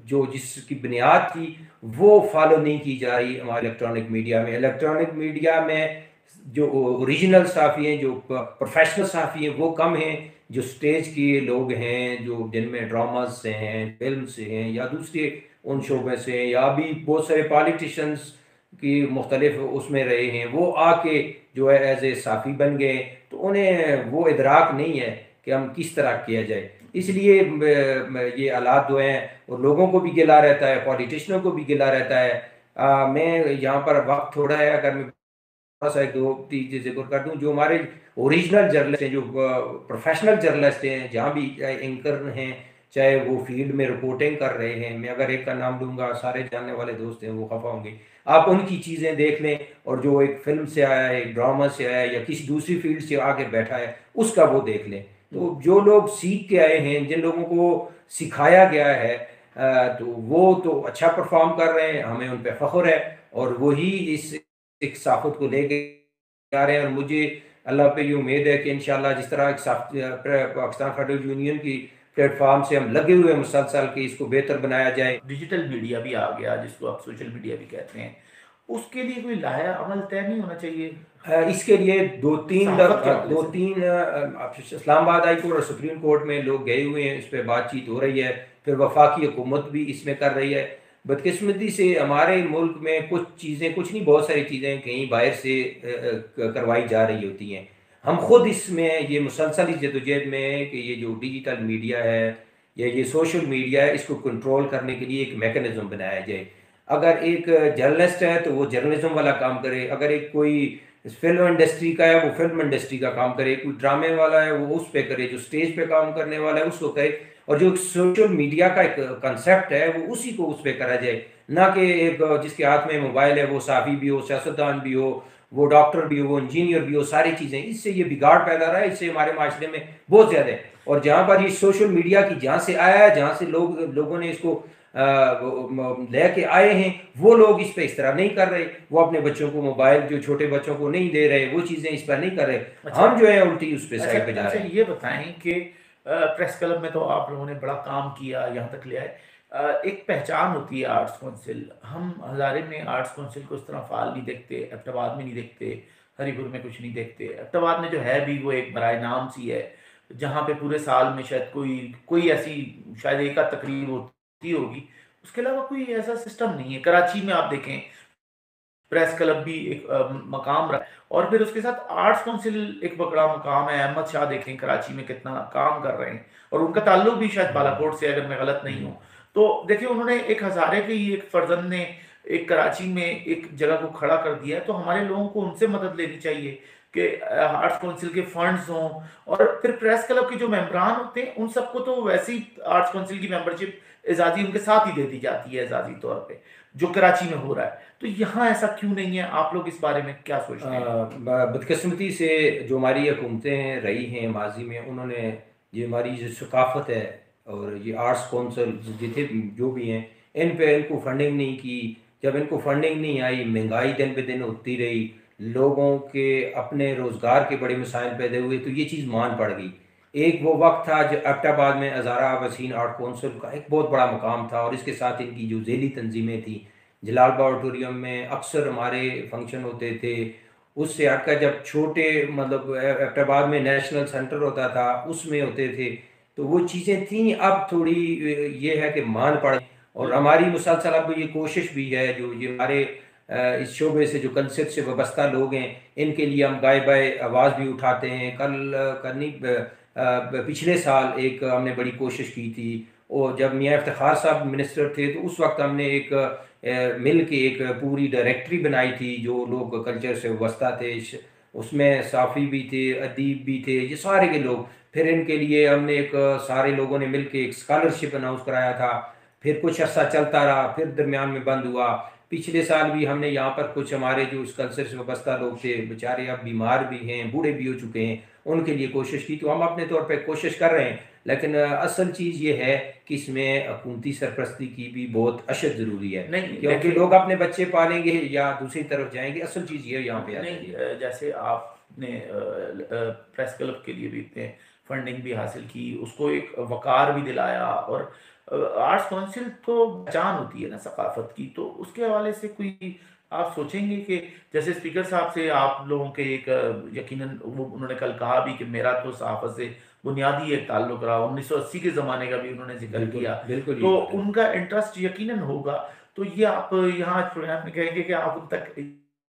जो जिसकी बुनियाद थी, वो फॉलो नहीं की जा रही हमारे इलेक्ट्रॉनिक मीडिया में। इलेक्ट्रॉनिक मीडिया में जो ओरिजिनल साफ़ी हैं, जो प्रोफेशनल साफ़ी हैं, वो कम हैं। जो स्टेज के लोग हैं, जो जिनमें ड्रामाज से हैं, फिल्म से हैं या दूसरे उन शोबे से हैं, या अभी बहुत सारे पॉलिटिशियंस की मुख्तलिफ उसमें रहे हैं, वो आके जो है एज ए साफ़ी बन गए, तो उन्हें वो इदराक नहीं है कि हम किस तरह किया जाए। इसलिए ये हालात जो हैं, और लोगों को भी गिला रहता है, पॉलिटिशियनों को भी गिला रहता है। मैं यहाँ पर वक्त थोड़ा है, अगर मैं सा एक दो चीज़ें जिक्र कर दूं, जो हमारे ओरिजिनल जर्नलिस्ट हैं, जो प्रोफेशनल जर्नलिस्ट हैं, जहाँ भी चाहे एंकर हैं, चाहे वो फील्ड में रिपोर्टिंग कर रहे हैं, मैं अगर एक का नाम लूँगा सारे जानने वाले दोस्त हैं वो खफा होंगे, आप उनकी चीज़ें देख लें, और जो एक फिल्म से आया है, एक ड्रामा से आया है या किसी दूसरी फील्ड से आके बैठा है, उसका वो देख लें। तो जो लोग सीख के आए हैं, जिन लोगों को सिखाया गया है, तो वो तो अच्छा परफॉर्म कर रहे हैं, हमें उन पर फ़ख्र है, और वही इस एक साफ़त को लेके आ रहे हैं। और मुझे अल्लाह पे ये उम्मीद है कि इंशाल्लाह जिस तरह पाकिस्तान फेडरल यूनियन की प्लेटफॉर्म से हम लगे हुए मुसलसल कि इसको बेहतर बनाया जाए। डिजिटल मीडिया भी आ गया, जिसको आप सोशल मीडिया भी कहते हैं, उसके लिए कोई लाया अमल तय नहीं होना चाहिए? इसके लिए दो सहाफ़त के हवाले से। तीन इस्लामाबाद हाई कोर्ट और सुप्रीम कोर्ट में लोग गए हुए हैं, इस पर बातचीत हो रही है, फिर वफाकी हुकूमत भी इसमें कर रही है। बदकिस्मती से हमारे मुल्क में कुछ चीज़ें, कुछ नहीं बहुत सारी चीज़ें कहीं बाहर से करवाई जा रही होती हैं। हम खुद इसमें ये मुसलसल इस जदोजहद में है कि ये जो डिजिटल मीडिया है या ये सोशल मीडिया है, इसको कंट्रोल करने के लिए एक मेकनिज़म बनाया जाए। अगर एक जर्नलिस्ट है तो वो जर्नलिज्म वाला काम करे, अगर एक कोई फिल्म इंडस्ट्री का है वो फिल्म इंडस्ट्री का काम करे, कोई ड्रामे वाला है वो उस पे करे, जो स्टेज पे काम करने वाला है उसको करे, और जो सोशल मीडिया का एक कंसेप्ट है वो उसी को उस पे करा जाए, ना कि एक जिसके हाथ में मोबाइल है वो साफ़ी भी हो, सियासतदान भी हो, वो डॉक्टर भी हो, वो इंजीनियर भी हो, सारी चीज़ें। इससे ये बिगाड़ पैदा रहा है, इससे हमारे माशरे में बहुत ज़्यादा है। और जहाँ पर ये सोशल मीडिया की जहाँ से आया है, जहाँ से लोगों ने इसको लेके आए हैं, वो लोग इस पे इस तरह नहीं कर रहे, वो अपने बच्चों को मोबाइल जो छोटे बच्चों को नहीं दे रहे, वो चीज़ें इस पर नहीं कर रहे। अच्छा, हम जो है उल्टी उस पे अच्छा, साइड पे जा अच्छा, रहे हैं। ये बताएं कि प्रेस क्लब में तो आप लोगों ने बड़ा काम किया, यहाँ तक ले आए। एक पहचान होती है आर्ट्स काउंसिल, हम हज़ारे में आर्ट्स काउंसिल को उस तरह फ़ाल नहीं देखते, एबटाबाद में नहीं देखते, हरीपुर में कुछ नहीं देखते। एबटाबाद में जो है भी वो एक बराए नाम सी है, जहाँ पे पूरे साल में शायद कोई कोई ऐसी शायद एक आध तकरीब होती होगी, उसके अलावा कोई ऐसा सिस्टम नहीं है। कराची में आप देखें प्रेस क्लब भी एक मकाम रहा है, और फिर उसके साथ आर्ट्स काउंसिल एक बड़ा मकाम है। अहमद शाह देखें कराची में कितना काम कर रहे हैं, और उनका ताल्लुक भी शायद हम्म, बालाकोट से, अगर मैं गलत नहीं हम्म, हूँ। तो देखिए उन्होंने एक हज़ारे के ही एक फर्जंद ने एक कराची में एक जगह को खड़ा कर दिया है, तो हमारे लोगों को उनसे मदद लेनी चाहिए कि आर्ट्स काउंसिल के फंड्स हों। और फिर प्रेस क्लब के जो मेंबरान होते हैं उन सबको तो वैसे ही आर्ट्स काउंसिल की मेंबरशिप एजाजी उनके साथ ही दे दी जाती है एजाजी तौर पे, जो कराची में हो रहा है। तो यहाँ ऐसा क्यों नहीं है? आप लोग इस बारे में क्या सोचते हैं? बदकिस्मती से जो हमारी हुकूमतें रही हैं माजी में, उन्होंने ये हमारी जो सकाफ़त है और ये आर्ट्स कौंसल जितने जो भी हैं, इन पे इनको फंडिंग नहीं की। जब इनको फंडिंग नहीं आई, महंगाई दिन पे दिन होती रही, लोगों के अपने रोज़गार के बड़े मसाइल पैदा हुए, तो ये चीज़ मान पड़ गई। एक वो वक्त था जब एबटाबाद में हज़ारा वसीन आर्ट कौंसल का एक बहुत बड़ा मुकाम था, और इसके साथ इनकी जो झेली तंजीमें थी, जलालबाग ऑडिटोरियम में अक्सर हमारे फंक्शन होते थे। उससे हटकर जब छोटे मतलब एबटाबाद में नेशनल सेंटर होता था, उसमें होते थे। तो वो चीज़ें थी। अब थोड़ी ये है कि मान पड़, और बिल्कुल। हमारी मुसलसल अब ये कोशिश भी है, जो ये हमारे इस शोबे से जो कल्चर से वाबस्ता लोग हैं, इनके लिए हम गाए बाए आवाज़ भी उठाते हैं। कल करनी पिछले साल एक हमने बड़ी कोशिश की थी, और जब मियाँ इफ्तिखार साहब मिनिस्टर थे, तो उस वक्त हमने एक मिल के एक पूरी डायरेक्टरी बनाई थी, जो लोग कल्चर से वाबस्ता थे। उसमें साफ़ी भी थे, अदीब भी थे, ये सारे के लोग। फिर इनके लिए हमने एक सारे लोगों ने मिल के एक स्कॉलरशिप अनाउंस कराया था। फिर कुछ अर्सा चलता रहा, फिर दरमियान में बंद हुआ। पिछले साल भी हमने यहाँ पर कुछ हमारे जो इस कल्चर से वाबस्ता लोग थे, बेचारे अब बीमार भी हैं, बूढ़े भी हो चुके हैं, उनके लिए कोशिश की। तो हम अपने तौर पे कोशिश कर रहे हैं, लेकिन असल चीज़ ये है कि इसमें हुकूमती सरपरस्ती की भी बहुत अशद ज़रूरी है, नहीं क्योंकि देखिए, लोग अपने बच्चे पालेंगे या दूसरी तरफ जाएंगे। असल चीज़ ये यहाँ पे आ जाती नहीं है। जैसे आपने प्रेस क्लब के लिए भी इतने फंडिंग भी हासिल की, उसको एक वकार भी दिलाया, और आर्ट्स काउंसिल तो पहचान होती है ना सकाफत की, तो उसके हवाले से कोई आप सोचेंगे कि जैसे स्पीकर साहब से आप लोगों के एक यकीनन वो उन्होंने कल कहा भी कि मेरा तो सहाफ़त से बुनियादी एक ताल्लुक रहा, 1980 के ज़माने का भी उन्होंने जिक्र बिल्कुल, किया, बिल्कुल यही तो बात है। उनका इंटरेस्ट यकीनन होगा। तो ये आप यहाँ आज प्रोग्राम में कहेंगे कि आप उन तक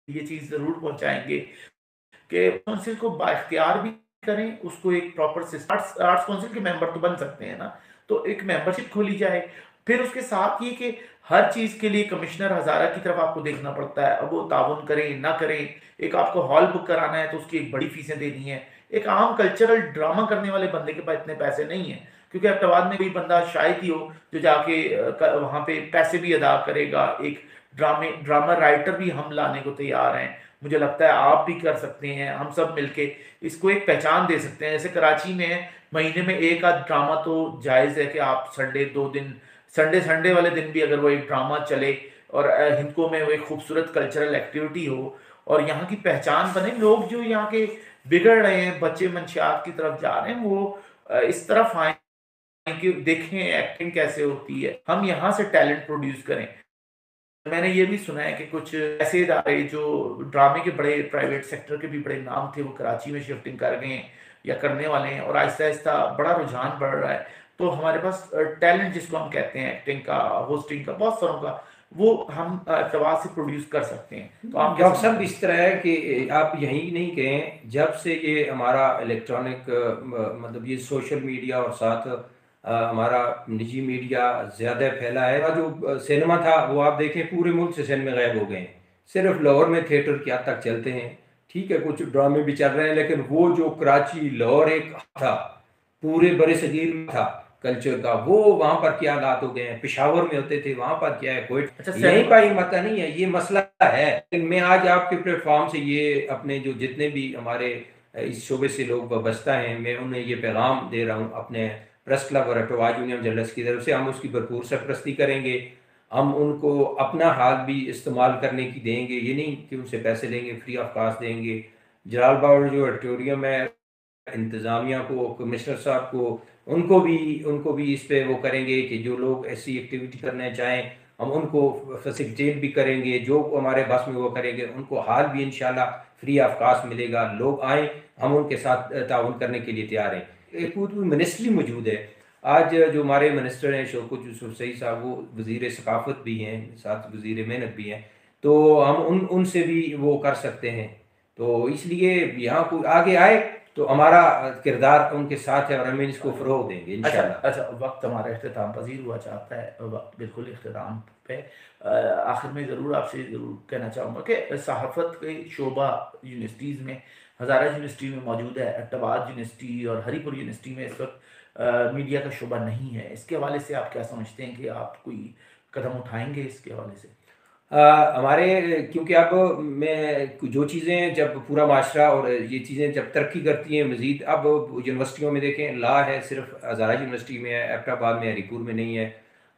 ये चीज़ ज़रूर पहुँचाएँगे कि काउंसिल को बाइख्तियार भी करें, उसको एक proper system, arts arts council के मेंबर तो बन सकते हैं ना, तो एक मेंबरशिप खोली जाए। फिर उसके साथ ये कि हर चीज़ के लिए कमिश्नर हज़ारा की तरफ आपको देखना पड़ता है, अब वो ताउन करें, ना करें। एक आपको हॉल बुक कराना है तो उसकी एक बड़ी फीसें देनी है। एक आम कल्चरल ड्रामा करने वाले बंदे के पास इतने पैसे नहीं हैं, क्योंकि अहमदाबाद में कोई बंदा शायद ही हो जो जाके वहाँ पे पैसे भी अदा करेगा। एक ड्रामा राइटर भी हम लाने को तैयार हैं। मुझे लगता है आप भी कर सकते हैं, हम सब मिलके इसको एक पहचान दे सकते हैं। जैसे कराची में है, महीने में एक आध ड्रामा तो जायज़ है कि आप संडे 2 दिन, संडे संडे वाले दिन भी अगर वो एक ड्रामा चले, और हिंदको में वो एक खूबसूरत कल्चरल एक्टिविटी हो, और यहाँ की पहचान बने। लोग जो यहाँ के बिगड़ रहे हैं, बच्चे मंशियात की तरफ जा रहे हैं, वो इस तरफ आएँ कि देखें एक्टिंग कैसे होती है, हम यहाँ से टैलेंट प्रोड्यूस करें। मैंने ये भी सुना है कि कुछ ऐसे इदारे जो ड्रामे के बड़े प्राइवेट सेक्टर के भी बड़े नाम थे, वो कराची में शिफ्टिंग कर गए हैं या करने वाले हैं, और आहिस्ता-आहिस्ता बड़ा रुझान बढ़ रहा है। तो हमारे पास टैलेंट जिसको हम कहते हैं एक्टिंग का, होस्टिंग का, बहुत सारों का, वो हम एतवार से प्रोड्यूस कर सकते हैं। तो आप क्या डॉक्टर साहब समझते हैं? इस तरह है कि आप यही नहीं कहें, जब से ये हमारा इलेक्ट्रॉनिक मतलब ये सोशल मीडिया और साथ हमारा निजी मीडिया ज़्यादा फैला है, जो सिनेमा था वो आप देखें पूरे मुल्क से सिनेमा गायब हो गए हैं। सिर्फ लाहौर में थिएटर क्या तक चलते हैं। ठीक है, कुछ ड्रामे भी चल रहे हैं, लेकिन वो जो कराची लाहौर एक था, पूरे बड़े सगीर में था कल्चर का, वो वहाँ पर क्या हालात हो गए हैं। पेशावर में होते थे, वहाँ पर क्या है, कोई अच्छा यहीं सिनेमा, का ही मसला नहीं है, ये मसला है। लेकिन मैं आज आपके प्लेटफॉर्म से ये अपने जो जितने भी हमारे इस शोबे से लोग वाबस्ता हैं, मैं उन्हें ये पैगाम दे रहा हूँ अपने प्रेस क्लब और अटवाज यूनियन जर्नलिस्ट की तरफ से। हम उसकी भरपूर सरपरस्ती करेंगे। हम उनको अपना हाथ भी इस्तेमाल करने की देंगे, ये नहीं कि उनसे पैसे लेंगे, फ्री ऑफ कास्ट देंगे। जलालबाग जो ऑडिटोरियम है, इंतज़ामिया को, कमिश्नर साहब को, उनको भी इस पे वो करेंगे कि जो लोग ऐसी एक्टिविटी करना चाहें, हम उनको फैसिलिटेट भी करेंगे। जो हमारे बस में वो करेंगे, उनको हाल भी इंशाल्लाह फ्री ऑफ कास्ट मिलेगा। लोग आएँ, हम उनके साथ ताउन करने के लिए तैयार हैं। एक पूरी मिनिस्ट्री मौजूद है, आज जो हमारे मिनिस्टर हैं शौकत यूसुफ सही साहब, वो वज़ीर सकाफ़त भी हैं, साथ वज़ीर मेहनत भी हैं, तो हम उनसे भी वो कर सकते हैं। तो इसलिए यहाँ कोई आगे आए तो हमारा किरदार उनके साथ है और हम इसको फ़रोग़ देंगे अच्छा, इंशाअल्लाह। अच्छा, वक़्त हमारा इख्तिताम पज़ीर हुआ चाहता है, वक़्त बिल्कुल इख्तिताम पे। आखिर में ज़रूर आपसे ज़रूर कहना चाहूँगा कि सहाफ़त के शोबा यूनिवर्सिटीज़ में, हज़ारा यूनिवर्सिटी में मौजूद है, अट्टाबाद यूनिवर्सिटी और हरीपुर यूनिवर्सिटी में इस वक़्त मीडिया का शोबा नहीं है। इसके हवाले से आप क्या समझते हैं कि आप कोई कदम उठाएँगे इसके हवाले से? हमारे क्योंकि अब मैं जो चीज़ें जब पूरा माशरा और ये चीज़ें जब तरक्की करती हैं मज़ीद, अब यूनिवर्सिटियों में देखें लॉ है, सिर्फ हज़ारा यूनिवर्सिटी में है, एबटाबाद में, हरीपुर में नहीं है।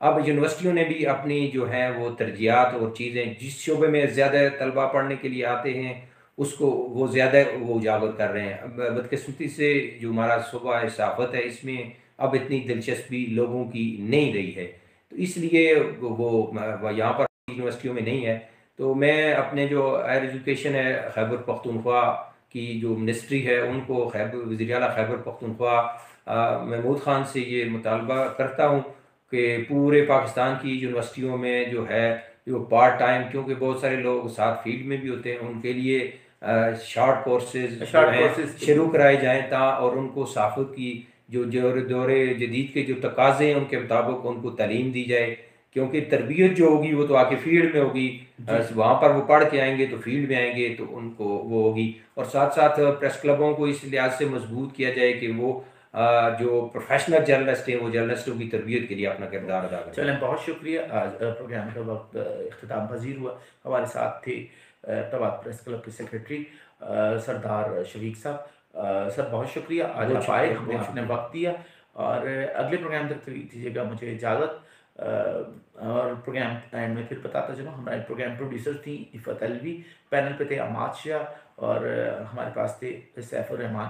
अब यूनिवर्सिटियों ने भी अपनी जो हैं वो तरजीहात और चीज़ें जिस शोबे में ज़्यादा तलबा पढ़ने के लिए आते हैं उसको वो ज़्यादा वो उजागर कर रहे हैं। अब बदकिस्मती से जो हमारा शोबा है सहाफ़त है, इसमें अब इतनी दिलचस्पी लोगों की नहीं रही है। तो इसलिए वो यहाँ पर यूनिवर्सिटियों में नहीं है। तो मैं अपने जो हायर एजुकेशन है खैबर पख्तूनख्वा की जो मिनिस्ट्री है उनको, खैबर वज़ीर आला खैबर पख्तूनख्वा महमूद ख़ान से ये मुतालबा करता हूँ कि पूरे पाकिस्तान की यूनिवर्सिटियों में जो है जो पार्ट टाइम, क्योंकि बहुत सारे लोग साथ फील्ड में भी होते हैं, उनके लिए शॉर्ट कोर्सेज़ जो शॉर्ट हैं कोर्सेज़ के शुरू कराए जाएँ और उनको सहाफ़त की जो दौरे जदीद के जो तकाज़े हैं उनके मुताबिक उनको तालीम दी जाए। क्योंकि तरबियत जो होगी वो तो आके फील्ड में होगी, जी। वहाँ पर वो पढ़ के आएँगे तो फील्ड में आएँगे तो उनको वो होगी। और साथ-साथ प्रेस क्लबों को इस लिहाज से मजबूत किया जाए कि वो जो प्रोफेशनल जर्नलिस्ट हैं वो जर्नलिस्टों की तरबियत के लिए अपना किरदार अदा करें। चलें, बहुत शुक्रिया। आज प्रोग्राम का वक़्त इख्तिताम पज़ीर हुआ। हमारे साथ थे तवात प्रेस क्लब के सेक्रेटरी सरदार शफीक साहब। सर, बहुत शुक्रिया, आज बहुत आप आए, शुक्रिया, हमें बहुत आपने शुक्रिया। वक़्त दिया। और अगले प्रोग्राम तक दीजिएगा मुझे इजाज़त। और प्रोग्राम एंड में फिर बताता चलूँ, हमारे प्रोग्राम प्रोड्यूसर थी इफ़त अलवी, पैनल पे थे अमाद शाह और हमारे पास थे सैफुर रहमान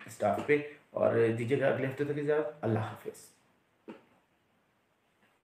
स्टाफ पे। और दीजिएगा अगले हफ्ते तक इजाज़त। अल्लाह हाफ़िज़।